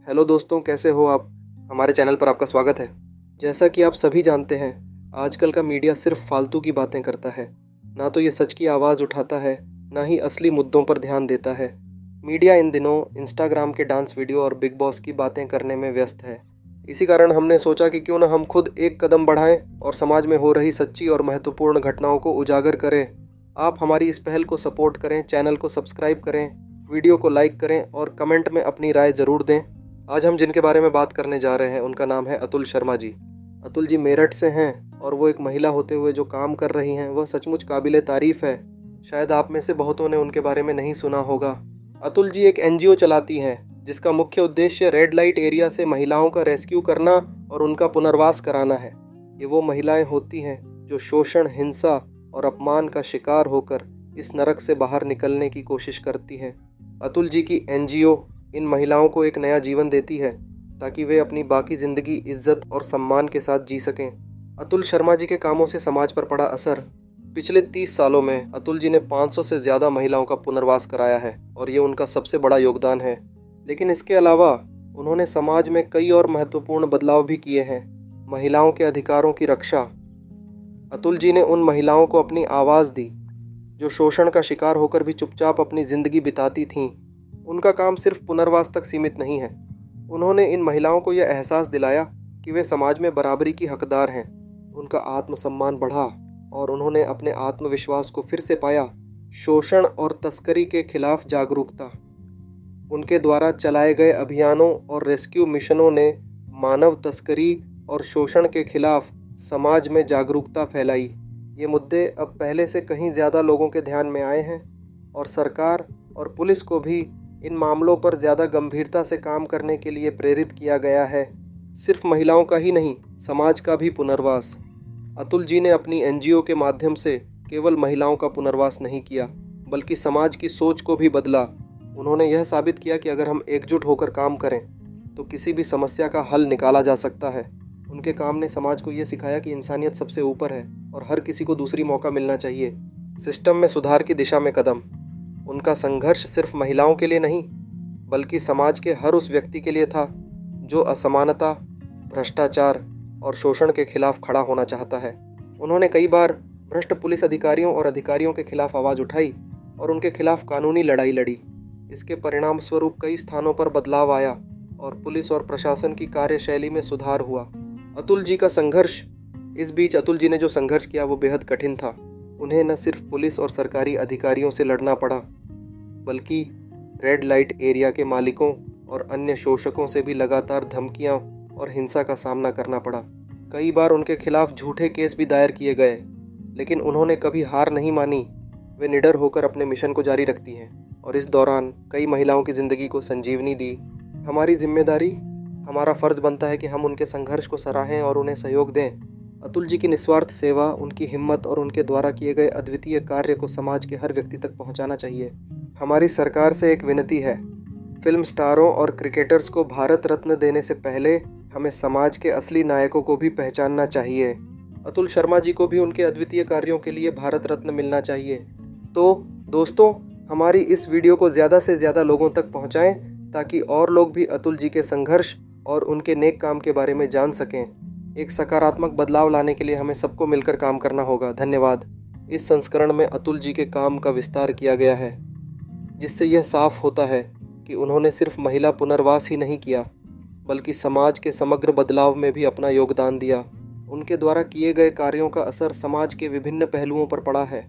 Hello दोस्तों, कैसे हो आप? हमारे चैनल पर आपका स्वागत है। जैसा कि आप सभी जानते हैं, आजकल का मीडिया सिर्फ फालतू की बातें करता है। ना तो ये सच की आवाज़ उठाता है, ना ही असली मुद्दों पर ध्यान देता है। मीडिया इन दिनों इंस्टाग्राम के डांस वीडियो और बिग बॉस की बातें करने में व्यस्त है। इसी कारण हमने सोचा कि क्यों ना हम खुद एक कदम बढ़ाएं और समाज में हो रही सच्ची और महत्वपूर्ण घटनाओं को उजागर करें। आप हमारी इस पहल को सपोर्ट करें, चैनल को सब्सक्राइब करें, वीडियो को लाइक करें और कमेंट में अपनी राय ज़रूर दें। आज हम जिनके बारे में बात करने जा रहे हैं उनका नाम है अतुल शर्मा जी। अतुल जी मेरठ से हैं और वो एक महिला होते हुए जो काम कर रही हैं वह सचमुच काबिले तारीफ़ है। शायद आप में से बहुतों ने उनके बारे में नहीं सुना होगा। अतुल जी एक एनजीओ चलाती हैं जिसका मुख्य उद्देश्य रेड लाइट एरिया से महिलाओं का रेस्क्यू करना और उनका पुनर्वास कराना है। ये वो महिलाएं होती हैं जो शोषण, हिंसा और अपमान का शिकार होकर इस नरक से बाहर निकलने की कोशिश करती हैं। अतुल जी की एनजीओ इन महिलाओं को एक नया जीवन देती है ताकि वे अपनी बाकी ज़िंदगी इज्जत और सम्मान के साथ जी सकें। अतुल शर्मा जी के कामों से समाज पर पड़ा असर। पिछले 30 सालों में अतुल जी ने 500 से ज़्यादा महिलाओं का पुनर्वास कराया है और ये उनका सबसे बड़ा योगदान है। लेकिन इसके अलावा उन्होंने समाज में कई और महत्वपूर्ण बदलाव भी किए हैं। महिलाओं के अधिकारों की रक्षा। अतुल जी ने उन महिलाओं को अपनी आवाज़ दी जो शोषण का शिकार होकर भी चुपचाप अपनी ज़िंदगी बिताती थीं। उनका काम सिर्फ पुनर्वास तक सीमित नहीं है। उन्होंने इन महिलाओं को यह एहसास दिलाया कि वे समाज में बराबरी की हकदार हैं। उनका आत्मसम्मान बढ़ा और उन्होंने अपने आत्मविश्वास को फिर से पाया। शोषण और तस्करी के खिलाफ जागरूकता। उनके द्वारा चलाए गए अभियानों और रेस्क्यू मिशनों ने मानव तस्करी और शोषण के खिलाफ समाज में जागरूकता फैलाई। ये मुद्दे अब पहले से कहीं ज़्यादा लोगों के ध्यान में आए हैं और सरकार और पुलिस को भी इन मामलों पर ज़्यादा गंभीरता से काम करने के लिए प्रेरित किया गया है। सिर्फ महिलाओं का ही नहीं, समाज का भी पुनर्वास। अतुल जी ने अपनी एनजीओ के माध्यम से केवल महिलाओं का पुनर्वास नहीं किया, बल्कि समाज की सोच को भी बदला। उन्होंने यह साबित किया कि अगर हम एकजुट होकर काम करें तो किसी भी समस्या का हल निकाला जा सकता है। उनके काम ने समाज को ये सिखाया कि इंसानियत सबसे ऊपर है और हर किसी को दूसरी मौका मिलना चाहिए। सिस्टम में सुधार की दिशा में कदम। उनका संघर्ष सिर्फ महिलाओं के लिए नहीं, बल्कि समाज के हर उस व्यक्ति के लिए था जो असमानता, भ्रष्टाचार और शोषण के खिलाफ खड़ा होना चाहता है। उन्होंने कई बार भ्रष्ट पुलिस अधिकारियों और अधिकारियों के खिलाफ आवाज़ उठाई और उनके खिलाफ कानूनी लड़ाई लड़ी। इसके परिणाम स्वरूप कई स्थानों पर बदलाव आया और पुलिस और प्रशासन की कार्यशैली में सुधार हुआ। अतुल जी का संघर्ष। इस बीच अतुल जी ने जो संघर्ष किया वो बेहद कठिन था। उन्हें न सिर्फ पुलिस और सरकारी अधिकारियों से लड़ना पड़ा, बल्कि रेड लाइट एरिया के मालिकों और अन्य शोषकों से भी लगातार धमकियां और हिंसा का सामना करना पड़ा। कई बार उनके खिलाफ झूठे केस भी दायर किए गए, लेकिन उन्होंने कभी हार नहीं मानी। वे निडर होकर अपने मिशन को जारी रखती हैं और इस दौरान कई महिलाओं की ज़िंदगी को संजीवनी दी। हमारी जिम्मेदारी, हमारा फ़र्ज़ बनता है कि हम उनके संघर्ष को सराहें और उन्हें सहयोग दें। अतुल जी की निस्वार्थ सेवा, उनकी हिम्मत और उनके द्वारा किए गए अद्वितीय कार्य को समाज के हर व्यक्ति तक पहुंचाना चाहिए। हमारी सरकार से एक विनती है, फिल्म स्टारों और क्रिकेटर्स को भारत रत्न देने से पहले हमें समाज के असली नायकों को भी पहचानना चाहिए। अतुल शर्मा जी को भी उनके अद्वितीय कार्यों के लिए भारत रत्न मिलना चाहिए। तो दोस्तों, हमारी इस वीडियो को ज़्यादा से ज़्यादा लोगों तक पहुंचाएं ताकि और लोग भी अतुल जी के संघर्ष और उनके नेक काम के बारे में जान सकें। एक सकारात्मक बदलाव लाने के लिए हमें सबको मिलकर काम करना होगा। धन्यवाद। इस संस्करण में अतुल जी के काम का विस्तार किया गया है, जिससे यह साफ होता है कि उन्होंने सिर्फ महिला पुनर्वास ही नहीं किया, बल्कि समाज के समग्र बदलाव में भी अपना योगदान दिया। उनके द्वारा किए गए कार्यों का असर समाज के विभिन्न पहलुओं पर पड़ा है।